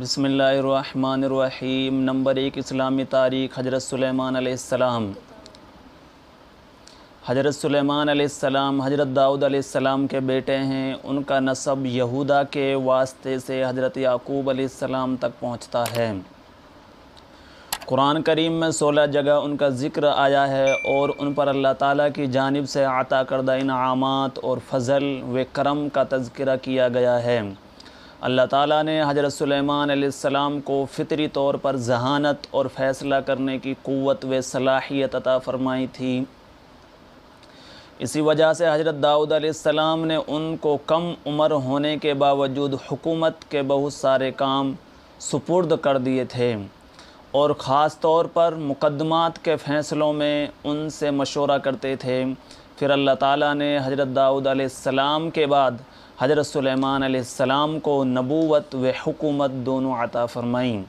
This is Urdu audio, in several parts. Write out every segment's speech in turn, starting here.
بسم اللہ الرحمن الرحیم۔ نمبر 1 اسلامی تاریخ۔ حضرت سلیمان علیہ السلام۔ حضرت سلیمان علیہ السلام حضرت داؤد علیہ السلام کے بیٹے ہیں۔ ان کا نسب یہودا کے واسطے سے حضرت یعقوب علیہ السلام تک پہنچتا ہے۔ قرآن کریم میں 16 جگہ ان کا ذکر آیا ہے اور ان پر اللہ تعالیٰ کی جانب سے عطا کردہ انعامات اور فضل و کرم کا تذکرہ کیا گیا ہے۔ اللہ تعالیٰ نے حضرت سلیمان علیہ السلام کو فطری طور پر ذہانت اور فیصلہ کرنے کی قوت و صلاحیت عطا فرمائی تھی۔ اسی وجہ سے حضرت داؤد علیہ السلام نے ان کو کم عمر ہونے کے باوجود حکومت کے بہت سارے کام سپرد کر دیے تھے اور خاص طور پر مقدمات کے فیصلوں میں ان سے مشورہ کرتے تھے۔ پھر اللہ تعالیٰ نے حضرت داؤد علیہ السلام کے بعد حضرت سلیمان علیہ السلام کو نبوت و حکومت دونوں عطا فرمائیں۔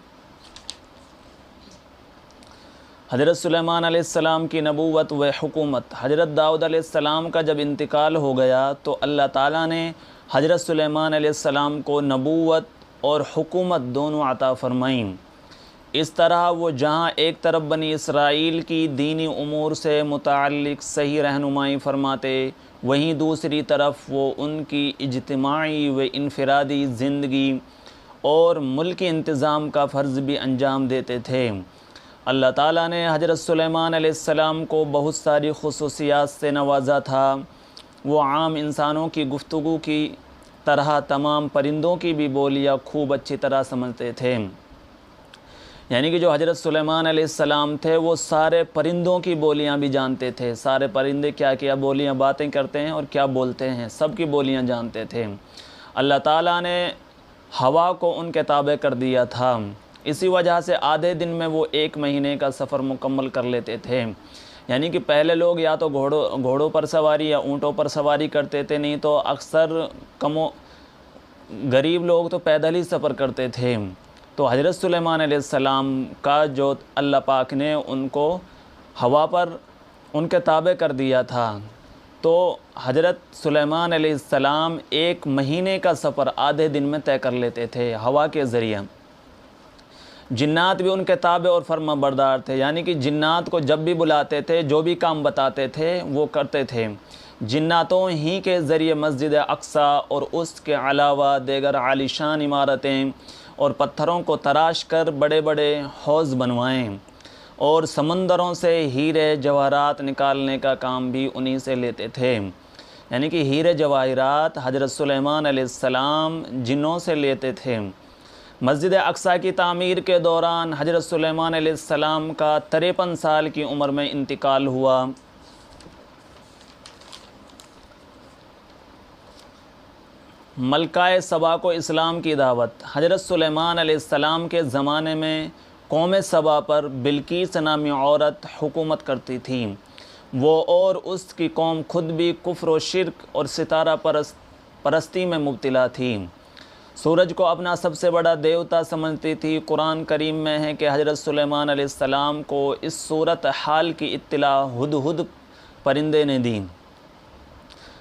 حضرت سلیمان علیہ السلام کی نبوت و حکومت۔ حضرت داؤد علیہ السلام کا جب انتقال ہو گیا تو اللہ تعالیٰ نے حضرت سلیمان علیہ السلام کو نبوت اور حکومت دونوں عطا فرمائیں۔ اس طرح وہ جہاں ایک طرف بنی اسرائیل کی دینی امور سے متعلق صحیح رہنمائی فرماتے، وہیں دوسری طرف وہ ان کی اجتماعی و انفرادی زندگی اور ملکی انتظام کا فرض بھی انجام دیتے تھے۔ اللہ تعالیٰ نے حضرت سلیمان علیہ السلام کو بہت ساری خصوصیات سے نوازا تھا۔ وہ عام انسانوں کی گفتگو کی طرح تمام پرندوں کی بھی بولیاں خوب اچھی طرح سمجھتے تھے۔ یعنی کہ جو حضرت سلیمان علیہ السلام تھے وہ سارے پرندوں کی بولیاں بھی جانتے تھے۔ سارے پرندے کیا بولیاں باتیں کرتے ہیں اور کیا بولتے ہیں، سب کی بولیاں جانتے تھے۔ اللہ تعالیٰ نے ہوا کو ان کے تابع کر دیا تھا۔ اسی وجہ سے آدھے دن میں وہ 1 مہینے کا سفر مکمل کر لیتے تھے۔ یعنی کہ پہلے لوگ یا تو گھوڑوں پر سواری یا اونٹوں پر سواری کرتے تھے، نہیں تو اکثر غریب لوگ تو پیدل ہی سفر کرتے تھے۔ تو حضرت سلیمان علیہ السلام کا جو اللہ پاک نے ان کو ہوا پر ان کے تابع کر دیا تھا، تو حضرت سلیمان علیہ السلام 1 مہینے کا سفر آدھے دن میں طے کر لیتے تھے ہوا کے ذریعے۔ جنات بھی ان کے تابع اور فرما بردار تھے، یعنی کہ جنات کو جب بھی بلاتے تھے، جو بھی کام بتاتے تھے وہ کرتے تھے۔ جناتوں ہی کے ذریعے مسجد اقصیٰ اور اس کے علاوہ دیگر عالیشان عمارتیں اور پتھروں کو تراش کر بڑے بڑے حوض بنوائیں، اور سمندروں سے ہیرے جواہرات نکالنے کا کام بھی انہی سے لیتے تھے۔ یعنی کہ ہیرے جواہرات حضرت سلیمان علیہ السلام جنوں سے لیتے تھے۔ مسجد اقصیٰ کی تعمیر کے دوران حضرت سلیمان علیہ السلام کا 53 سال کی عمر میں انتقال ہوا۔ ملکہ سبا کو اسلام کی دعوت۔ حضرت سلیمان علیہ السلام کے زمانے میں قوم سبا پر بلقیس نامی عورت حکومت کرتی تھی۔ وہ اور اس کی قوم خود بھی کفر و شرک اور ستارہ پرستی میں مبتلا تھی۔ سورج کو اپنا سب سے بڑا دیوتا سمجھتی تھی۔ قرآن کریم میں ہے کہ حضرت سلیمان علیہ السلام کو اس صورت حال کی اطلاع ہدہد پرندے نے دی۔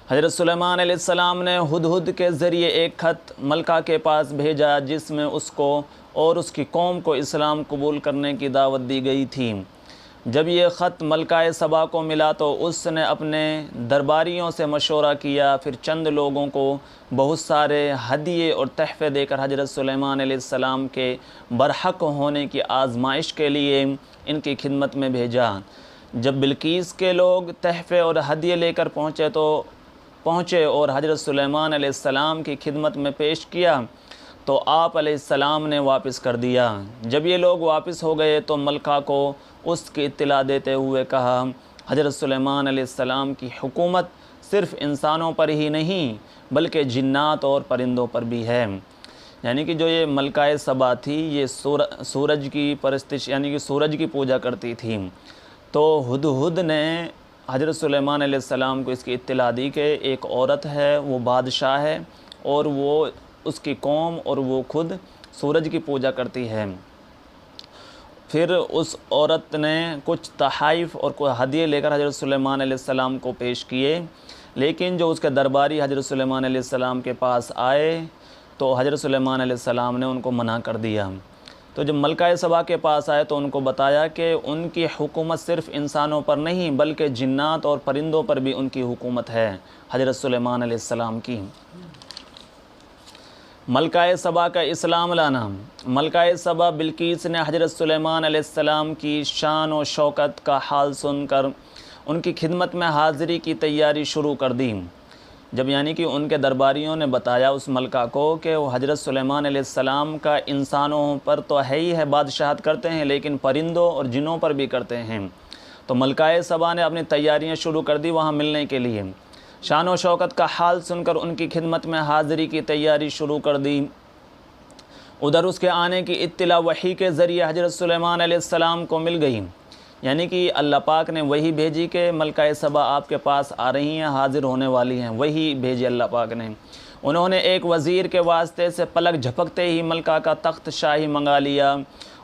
حضرت سلیمان علیہ السلام نے ہدہد کے ذریعے ایک خط ملکہ کے پاس بھیجا جس میں اس کو اور اس کی قوم کو اسلام قبول کرنے کی دعوت دی گئی تھی۔ جب یہ خط ملکہ سبا کو ملا تو اس نے اپنے درباریوں سے مشورہ کیا، پھر چند لوگوں کو بہت سارے ہدیے اور تحفے دے کر حضرت سلیمان علیہ السلام کے برحق ہونے کی آزمائش کے لیے ان کی خدمت میں بھیجا۔ جب بلقیس کے لوگ تحفے اور ہدیے لے کر پہنچے اور حضرت سلیمان علیہ السلام کی خدمت میں پیش کیا تو آپ علیہ السلام نے واپس کر دیا۔ جب یہ لوگ واپس ہو گئے تو ملکہ کو اس کی اطلاع دیتے ہوئے کہا، حضرت سلیمان علیہ السلام کی حکومت صرف انسانوں پر ہی نہیں بلکہ جنات اور پرندوں پر بھی ہے۔ یعنی کہ جو یہ ملکہ سبا تھی یہ سورج کی پرستش یعنی کہ سورج کی پوجا کرتی تھی۔ تو ہدہد نے حضرت سلیمان علیہ السلام کو اس کی اطلاع دی کہ ایک عورت ہے، وہ بادشاہ ہے اور وہ اس کی قوم اور وہ خود سورج کی پوجا کرتی ہے۔ پھر اس عورت نے کچھ تحائف اور کوئی ہدیے لے کر حضرت سلیمان علیہ السلام کو پیش کیے، لیکن جو اس کے درباری حضرت سلیمان علیہ السلام کے پاس آئے تو حضرت سلیمان علیہ السلام نے ان کو منع کر دیا۔ تو جب ملکہ سبا کے پاس آئے تو ان کو بتایا کہ ان کی حکومت صرف انسانوں پر نہیں بلکہ جنات اور پرندوں پر بھی ان کی حکومت ہے، حضرت سلیمان علیہ السلام کی۔ ملکہ سبا کا اسلام لانا۔ ملکہ سبا بلقیس نے حضرت سلیمان علیہ السلام کی شان و شوکت کا حال سن کر ان کی خدمت میں حاضری کی تیاری شروع کر دی۔ جب یعنی کہ ان کے درباریوں نے بتایا اس ملکہ کو کہ وہ حضرت سلیمان علیہ السلام کا انسانوں پر تو ہے ہی ہے، بادشاہت کرتے ہیں، لیکن پرندوں اور جنوں پر بھی کرتے ہیں، تو ملکہ سبا نے اپنی تیاریاں شروع کر دی وہاں ملنے کے لیے۔ شان و شوکت کا حال سن کر ان کی خدمت میں حاضری کی تیاری شروع کر دی۔ ادھر اس کے آنے کی اطلاع وحی کے ذریعے حضرت سلیمان علیہ السلام کو مل گئی، یعنی کہ اللہ پاک نے وحی بھیجی کہ ملکہ سبا آپ کے پاس آ رہی ہیں، حاضر ہونے والی ہیں، وحی بھیجی اللہ پاک نے۔ انہوں نے ایک وزیر کے واسطے سے پلک جھپکتے ہی ملکہ کا تخت شاہی منگا لیا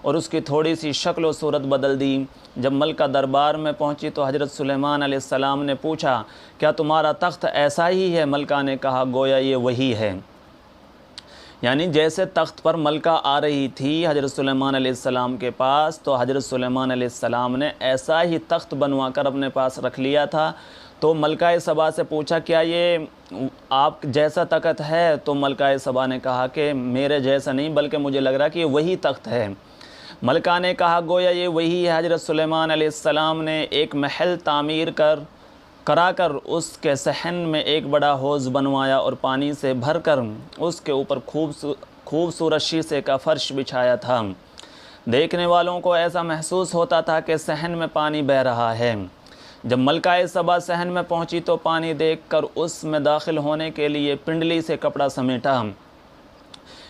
اور اس کی تھوڑی سی شکل و صورت بدل دی۔ جب ملکہ دربار میں پہنچی تو حضرت سلیمان علیہ السلام نے پوچھا، کیا تمہارا تخت ایسا ہی ہے؟ ملکہ نے کہا، گویا یہ وہی ہے۔ یعنی جیسے تخت پر ملکہ آ رہی تھی حضرت سلیمان علیہ السلام کے پاس، تو حضرت سلیمان علیہ السلام نے ایسا ہی تخت بنوا کر اپنے پاس رکھ لیا تھا۔ تو ملکہ سبا سے پوچھا، کیا یہ آپ جیسا تخت ہے؟ تو ملکہ سبا نے کہا کہ میرے جیسا نہیں، بلکہ مجھے لگ رہا کہ یہ وہی تخت ہے۔ ملکہ نے کہا، گویا یہ وہی ہے۔ حضرت سلیمان علیہ السلام نے ایک محل تعمیر کرا کر اس کے صحن میں ایک بڑا حوض بنوایا اور پانی سے بھر کر اس کے اوپر خوبصورت شیشے کا فرش بچھایا تھا۔ دیکھنے والوں کو ایسا محسوس ہوتا تھا کہ صحن میں پانی بہہ رہا ہے۔ جب ملکہ سبا صحن میں پہنچی تو پانی دیکھ کر اس میں داخل ہونے کے لیے پنڈلی سے کپڑا سمیٹا،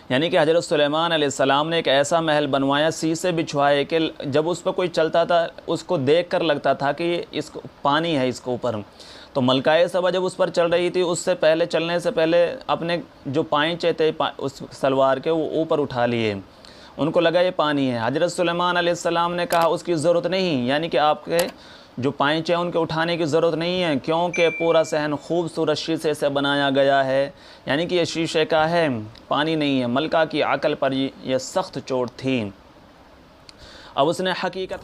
یعنی کہ حضرت سلیمان علیہ السلام نے ایک ایسا محل بنوایا، شیشے بچھوائے کہ جب اس پہ کوئی چلتا تھا اس کو دیکھ کر لگتا تھا کہ اس کو پانی ہے اس کے اوپر۔ تو ملکہ سبا جب اس پر چل رہی تھی، اس سے پہلے چلنے سے پہلے اپنے جو پائنچے تھے اس سلوار کے وہ اوپر اٹھا لیے، ان کو لگا یہ پانی ہے۔ حضرت سلیمان علیہ السلام نے کہا، اس کی ضرورت نہیں، یعنی کہ آپ کے جو پائنچے ہیں ان کے اٹھانے کی ضرورت نہیں ہے، کیونکہ پورا صحن خوبصورت شیشے سے بنایا گیا ہے، یعنی کہ یہ شیشے کا ہے، پانی نہیں ہے۔ ملکہ کی عقل پر یہ سخت چوٹ تھی۔ اب اس نے حقیقت